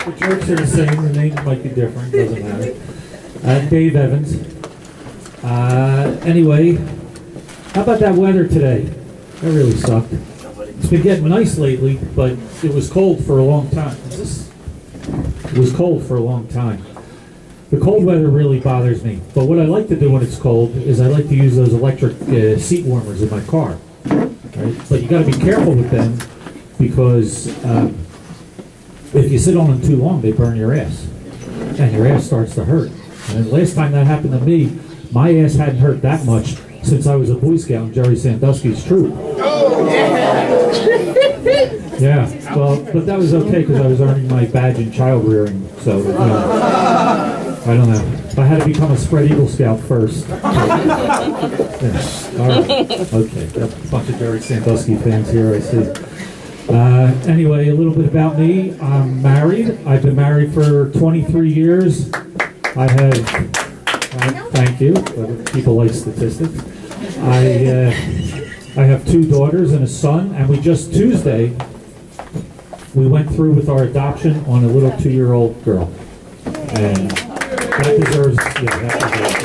The jokes are the same, the names might be different, doesn't matter. Dave Evans. Anyway, how about that weather today? That really sucked. It's been getting nice lately, but it was cold for a long time. It was cold for a long time. The cold weather really bothers me, but what I like to do when it's cold is I like to use those electric seat warmers in my car. Right? But you got to be careful with them because if you sit on them too long, they burn your ass, and your ass starts to hurt. And the last time that happened to me, my ass hadn't hurt that much since I was a Boy Scout in Jerry Sandusky's troop. Yeah, well, but that was okay because I was earning my badge in child rearing, so, you know, I don't know. I had to become a spread eagle scout first. Yeah. All right, okay, got a bunch of Jerry Sandusky fans here, I see. Anyway, a little bit about me. I'm married. I've been married for 23 years. I have, thank you, people like statistics. I have 2 daughters and a son, and we just Tuesday, we went through with our adoption on a little 2-year-old girl. And that deserves, yeah, that deserves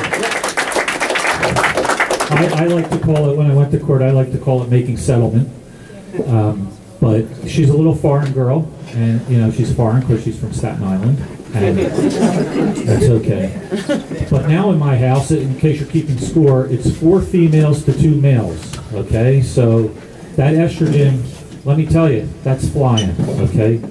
it. I like to call it, when I went to court, I like to call it making settlement. But she's a little foreign girl, and you know, she's foreign because she's from Staten Island, and that's okay. But now in my house, in case you're keeping score, it's 4 females to 2 males, okay? So that estrogen, let me tell you, that's flying, okay?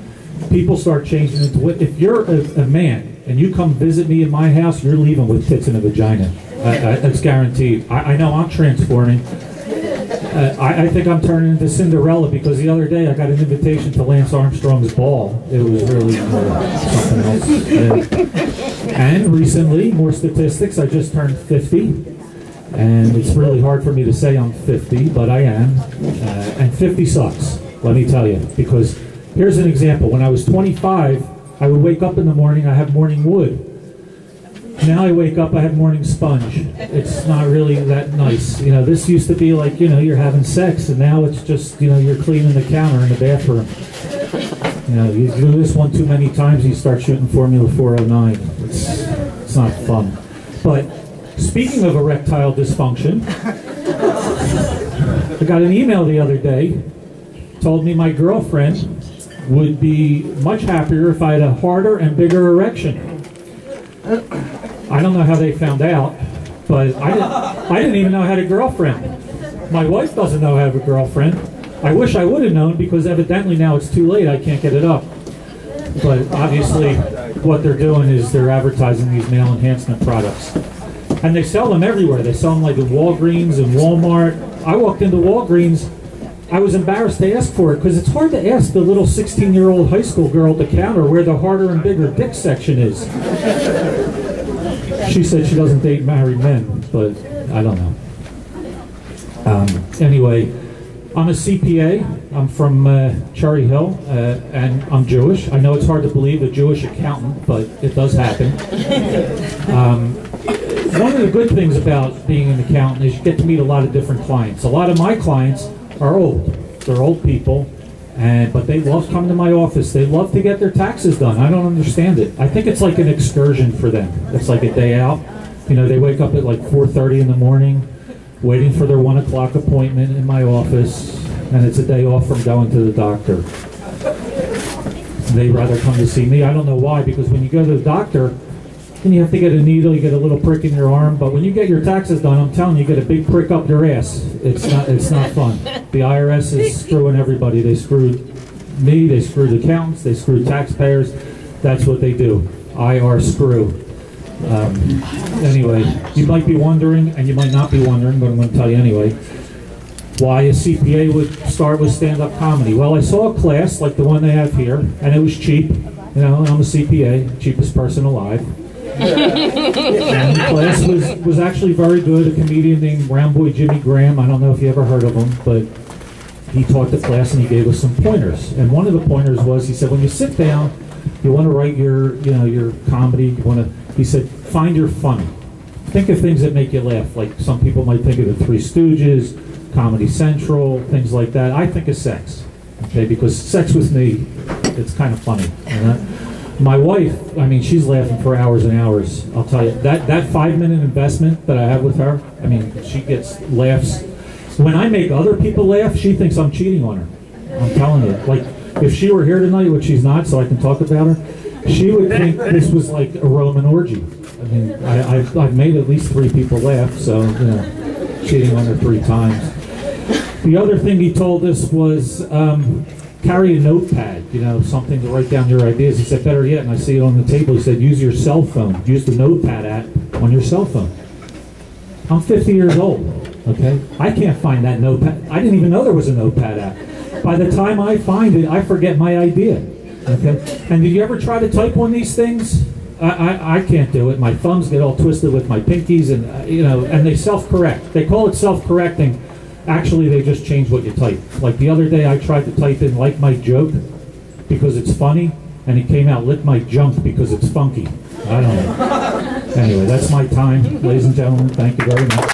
People start changing into it. If you're a man and you come visit me in my house, you're leaving with tits and a vagina. That's guaranteed. I know I'm transforming. I think I'm turning into Cinderella because the other day I got an invitation to Lance Armstrong's ball. It was really something else. And recently, more statistics, I just turned 50. And it's really hard for me to say I'm 50, but I am. And 50 sucks, let me tell you. Because here's an example. When I was 25, I would wake up in the morning, I have morning wood. Now I wake up, I have morning sponge. It's not really that nice. You know, this used to be like, you know, you're having sex, and now it's just, you know, you're cleaning the counter in the bathroom. You know, you do this one too many times, you start shooting Formula 409. It's not fun. But speaking of erectile dysfunction, I got an email the other day, told me my girlfriend would be much happier if I had a harder and bigger erection. I don't know how they found out, but I didn't even know I had a girlfriend. My wife doesn't know I have a girlfriend. I wish I would have known because evidently now it's too late, I can't get it up. But obviously what they're doing is they're advertising these male enhancement products. And they sell them everywhere. They sell them like at Walgreens and Walmart. I walked into Walgreens, I was embarrassed to ask for it because it's hard to ask the little 16-year-old high school girl at the counter where the harder and bigger dick section is. She said she doesn't date married men, but I don't know. Anyway, I'm a CPA. I'm from Cherry Hill, and I'm Jewish. I know it's hard to believe, a Jewish accountant, but it does happen. One of the good things about being an accountant is you get to meet a lot of different clients. A lot of my clients are old. They're old people, but they love coming to my office. They love to get their taxes done. I don't understand it. I think it's like an excursion for them. It's like a day out. You know, they wake up at like 4:30 in the morning, waiting for their 1 o'clock appointment in my office, and it's a day off from going to the doctor. They'd rather come to see me. I don't know why, because when you go to the doctor, then you have to get a needle, you get a little prick in your arm, but when you get your taxes done, I'm telling you, you get a big prick up your ass. It's not fun. The IRS is screwing everybody. They screwed me, they screwed accountants, they screwed taxpayers. That's what they do. IR screw. Anyway, you might be wondering, and you might not be wondering, but I'm going to tell you anyway, why a CPA would start with stand-up comedy. Well, I saw a class like the one they have here, and it was cheap. You know, I'm a CPA, cheapest person alive. And the class was actually very good. A comedian named Round Boy Jimmy Graham, I don't know if you ever heard of him, but he taught the class and he gave us some pointers. And one of the pointers was, he said, when you sit down, you want to write your comedy, he said, find your funny. Think of things that make you laugh. Like some people might think of the Three Stooges, Comedy Central, things like that. I think of sex, okay, because sex with me, it's kind of funny. You know? My wife, I mean, she's laughing for hours and hours. I'll tell you, that 5-minute investment that I have with her, I mean, she gets laughs. When I make other people laugh, she thinks I'm cheating on her. I'm telling you. Like, if she were here tonight, which she's not, so I can talk about her, she would think this was like a Roman orgy. I mean, I've made at least 3 people laugh, so, you know, cheating on her 3 times. The other thing he told us was carry a notepad, you know, something to write down your ideas. He said, better yet, and I see it on the table, he said, use your cell phone. Use the notepad app on your cell phone. I'm 50 years old, okay? I can't find that notepad. I didn't even know there was a notepad app. By the time I find it, I forget my idea, okay? And did you ever try to type on these things? I can't do it. My thumbs get all twisted with my pinkies, and you know, and they self-correct. They call it self-correcting. Actually, they just change what you type. Like the other day, I tried to type in "like my joke" because it's funny, and it came out "lick my junk" because it's funky. I don't know. Anyway, that's my time, ladies and gentlemen. Thank you very much.